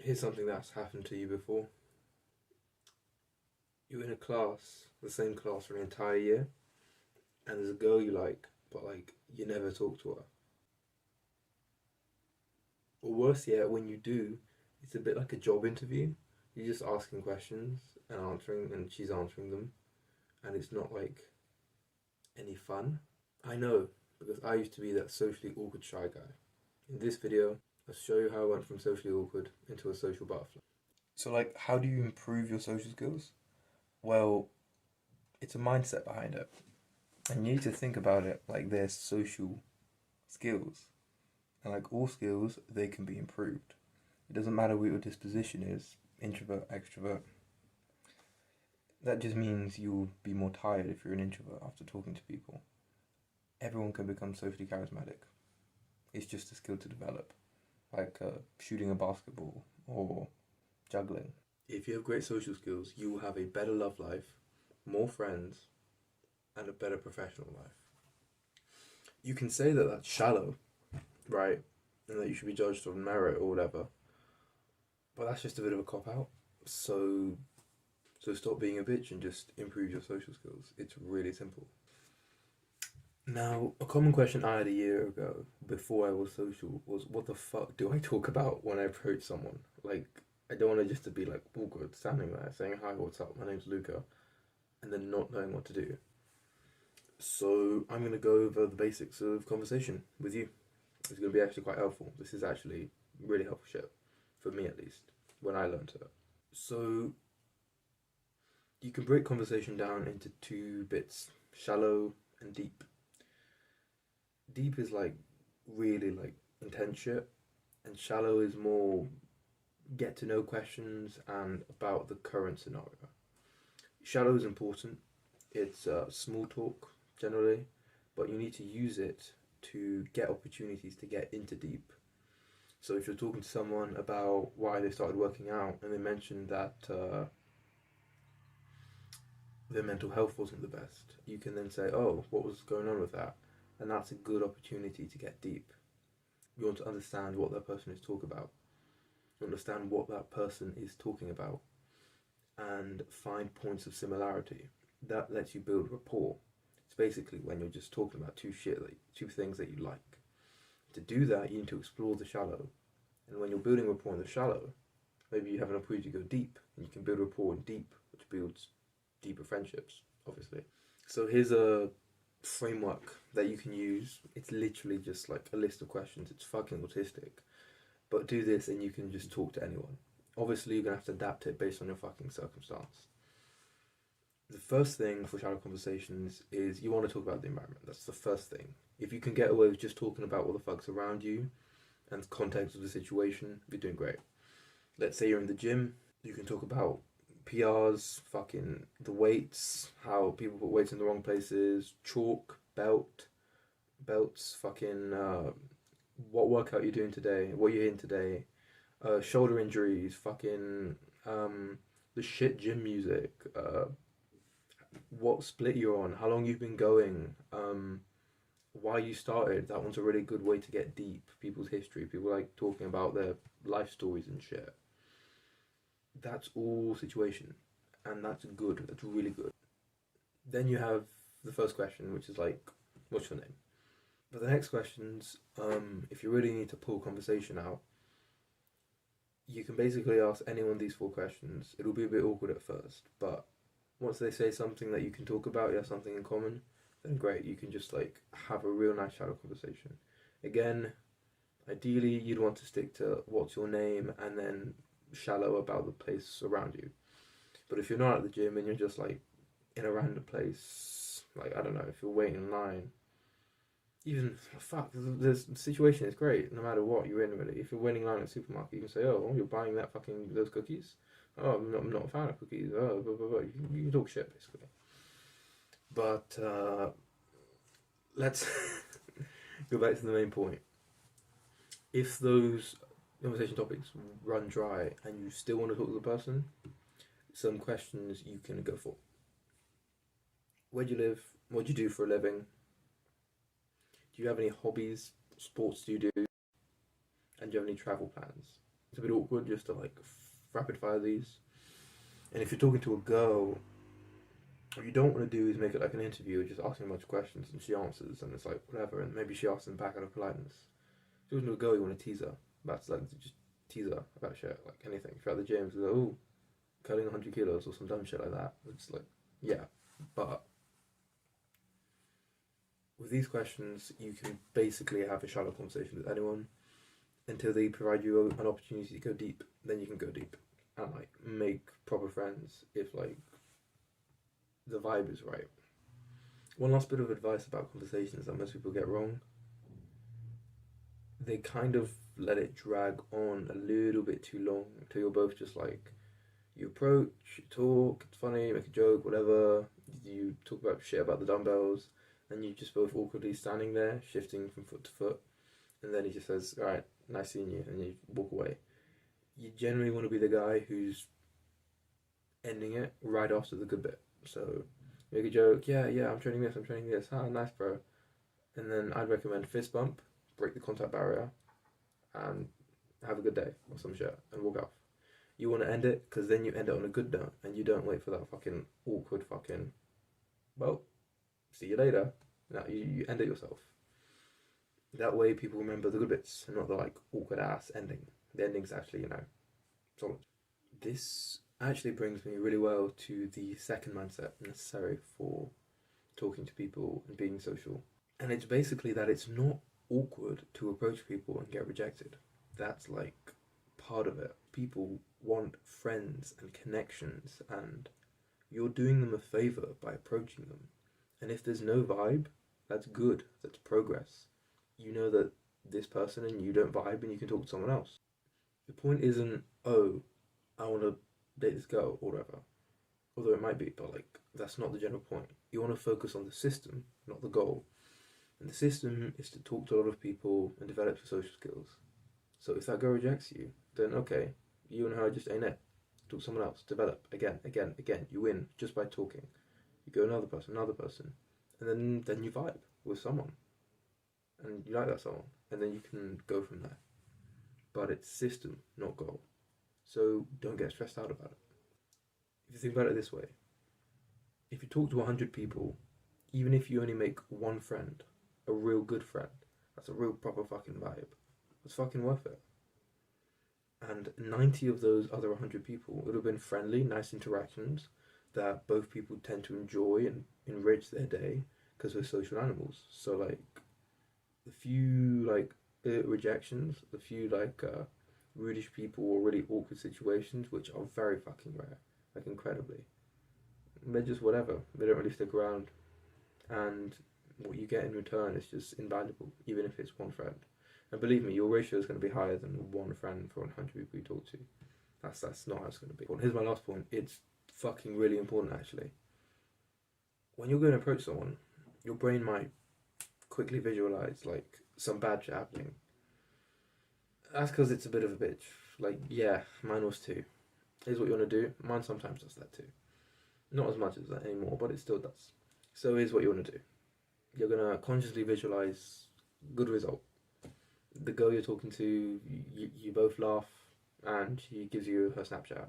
Here's something that's happened to you before. You're in a class, the same class for an entire year, and there's a girl you like, but like you never talk to her. Or worse yet, when you do, it's a bit like a job interview. You're just asking questions and answering, and she's answering them, and it's not like any fun. I know, because I used to be that socially awkward shy guy. In this video, I'll show you how I went from socially awkward into a social butterfly. So, like, how do you improve your social skills? Well, it's a mindset behind it. And you need to think about it like they're social skills. And like all skills, they can be improved. It doesn't matter what your disposition is, introvert, extrovert. That just means you'll be more tired if you're an introvert after talking to people. Everyone can become socially charismatic. It's just a skill to develop, like shooting a basketball or juggling. If you have great social skills, you will have a better love life, more friends, and a better professional life. You can say that that's shallow, right? And that you should be judged on merit or whatever. But that's just a bit of a cop out. So stop being a bitch and just improve your social skills. It's really simple. Now, a common question I had a year ago, before I was social, was what the fuck do I talk about when I approach someone? Like, I don't want to just to be like awkward, standing there saying, hi, what's up, my name's Luca, and then not knowing what to do. So I'm going to go over the basics of conversation with you. It's going to be actually quite helpful. This is actually really helpful shit, for me at least, when I learned it. So you can break conversation down into two bits, shallow and deep. Deep is like really like intense shit, and shallow is more get to know questions and about the current scenario. Shallow is important. It's small talk generally, but you need to use it to get opportunities to get into deep. So if you're talking to someone about why they started working out and they mentioned that their mental health wasn't the best, you can then say, oh, what was going on with that? And that's a good opportunity to get deep. You want to understand what that person is talking about. You understand what that person is talking about and find points of similarity. That lets you build rapport. It's basically when you're just talking about two things that you like. To do that, you need to explore the shallow. And when you're building rapport in the shallow, maybe you have an opportunity to go deep, and you can build rapport in deep, which builds deeper friendships, obviously. So here's a framework that you can use. It's literally just like a list of questions. It's fucking autistic. But do this and you can just talk to anyone. Obviously, you're going to have to adapt it based on your fucking circumstance. The first thing for shallow conversations is you want to talk about the environment. That's the first thing. If you can get away with just talking about what the fuck's around you and the context of the situation, you're doing great. Let's say you're in the gym, you can talk about PRs, fucking the weights, how people put weights in the wrong places, chalk, belts, fucking what workout you're doing today, what you're in today, shoulder injuries, fucking the shit gym music, what split you're on, how long you've been going, why you started. That one's a really good way to get deep. People's history, people like talking about their life stories and shit. That's all situation, and that's good. That's really good. Then you have the first question, which is like, what's your name? But the next questions, if you really need to pull conversation out, you can basically ask any one of these four questions. It'll be a bit awkward at first, but once they say something that you can talk about, you have something in common, then great, you can just like have a real nice shallow conversation. Again, ideally you'd want to stick to what's your name and then shallow about the place around you. But if you're not at the gym and you're just like in a random place, like I don't know, if you're waiting in line, even fuck, the situation is great no matter what you're in really. If you're waiting in line at a supermarket, you can say, oh, you're buying that fucking those cookies. Oh, I'm not a fan of cookies. Oh, blah, blah, blah. You can talk shit basically. But let's go back to the main point. If those conversation topics run dry and you still want to talk to the person, some questions you can go for. Where do you live? What do you do for a living? Do you have any hobbies? Sports do you do? And do you have any travel plans? It's bit awkward just to like rapid fire these. And if you're talking to a girl, what you don't want to do is make it like an interview, just asking a bunch of questions and she answers, and it's like whatever, and maybe she asks them back out of politeness. If you're talking to a girl, you want to tease her. That's like just tease her about shit, like anything. If you're at the gym, it's like, oh, cutting 100 kilos or some dumb shit like that. It's like, yeah, but with these questions, you can basically have a shallow conversation with anyone until they provide you an opportunity to go deep. Then you can go deep and like make proper friends if like the vibe is right. One last bit of advice about conversations that most people get wrong. They kind of let it drag on a little bit too long until you're both just like, you approach, you talk, it's funny, you make a joke, whatever, you talk about shit about the dumbbells, and you just both awkwardly standing there, shifting from foot to foot, and then he just says, alright, nice seeing you, and you walk away. You generally want to be the guy who's ending it right after the good bit. So, make a joke, yeah, I'm training this, ah, nice bro. And then I'd recommend fist bump, break the contact barrier, and have a good day, or some shit, and walk off. You want to end it, because then you end it on a good note, and you don't wait for that fucking awkward fucking, well, see you later. No, you end it yourself. That way people remember the good bits, and not the like awkward ass ending. The ending's actually, solid. This actually brings me really well to the second mindset necessary for talking to people and being social. And it's basically that it's not awkward to approach people and get rejected. That's like part of it. People want friends and connections, and you're doing them a favor by approaching them. And if there's no vibe, that's good, that's progress. You know that this person and you don't vibe, and you can talk to someone else. The point isn't, oh, I want to date this girl or whatever. Although it might be, but like that's not the general point. You want to focus on the system, not the goal. And the system is to talk to a lot of people and develop your social skills. So if that girl rejects you, then okay, you and her just ain't it. Talk to someone else, develop again. You win just by talking. You go another person, and then you vibe with someone, and you like that someone, and then you can go from there. But it's system, not goal. So don't get stressed out about it. If you think about it this way, if you talk to 100 people, even if you only make one friend, a real good friend, that's a real proper fucking vibe. It's fucking worth it. And 90 of those other 100 people would have been friendly, nice interactions that both people tend to enjoy and enrich their day because we're social animals. So like the few like rejections, the few like rudish people or really awkward situations, which are very fucking rare, like incredibly, they're just whatever. They don't really stick around, and what you get in return is just invaluable, even if it's one friend. And believe me, your ratio is going to be higher than one friend for 100 people you talk to. That's not how it's going to be. Here's my last point. It's fucking really important, actually. When you're going to approach someone, your brain might quickly visualize like some bad shit happening. That's because it's a bit of a bitch. Like, yeah, mine was too. Here's what you want to do. Mine sometimes does that too. Not as much as that anymore, but it still does. So here's what you want to do. You're going to consciously visualize good result. The girl you're talking to, you both laugh, and she gives you her Snapchat.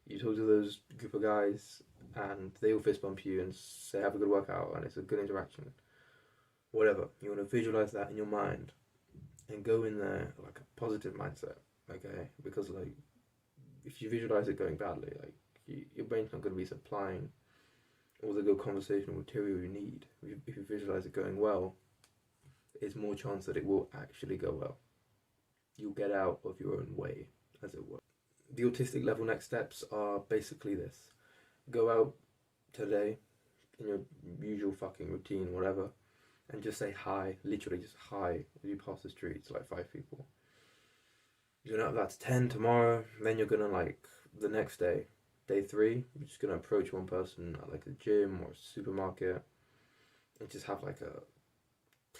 You talk to those group of guys, and they all fist bump you and say have a good workout, and it's a good interaction. Whatever. You want to visualize that in your mind, and go in there like a positive mindset, okay? Because like, if you visualize it going badly, like your brain's not going to be supplying all the good conversational material you need. If you visualize it going well, there's more chance that it will actually go well. You'll get out of your own way, as it were. The autistic level next steps are basically this. Go out today in your usual fucking routine, whatever, and just say hi, literally just hi as you pass the street to like 5 people. You're gonna have that to 10 tomorrow, then you're gonna like the next day, day 3, you're just gonna approach one person at like a gym or a supermarket and just have like a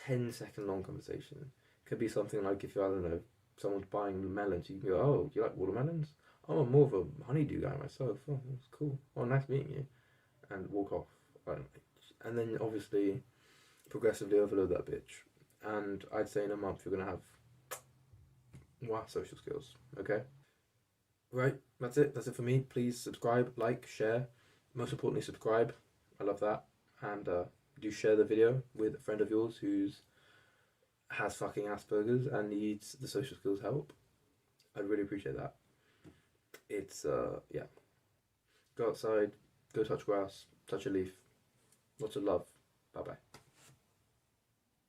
10-second long conversation. Could be something like if you, I don't know, someone's buying melons, you can go, oh, do you like watermelons? Oh, I'm more of a honeydew guy myself. Oh, that's cool. Oh, nice meeting you. And walk off. And then obviously progressively overload that bitch. And I'd say in a month you're going to have social skills, okay? Right, that's it. That's it for me. Please subscribe, like, share. Most importantly, subscribe. I love that. And do share the video with a friend of yours who's has fucking Asperger's and needs the social skills help. I'd really appreciate that. It's yeah. Go outside, go touch grass, touch a leaf. Lots of love. Bye bye.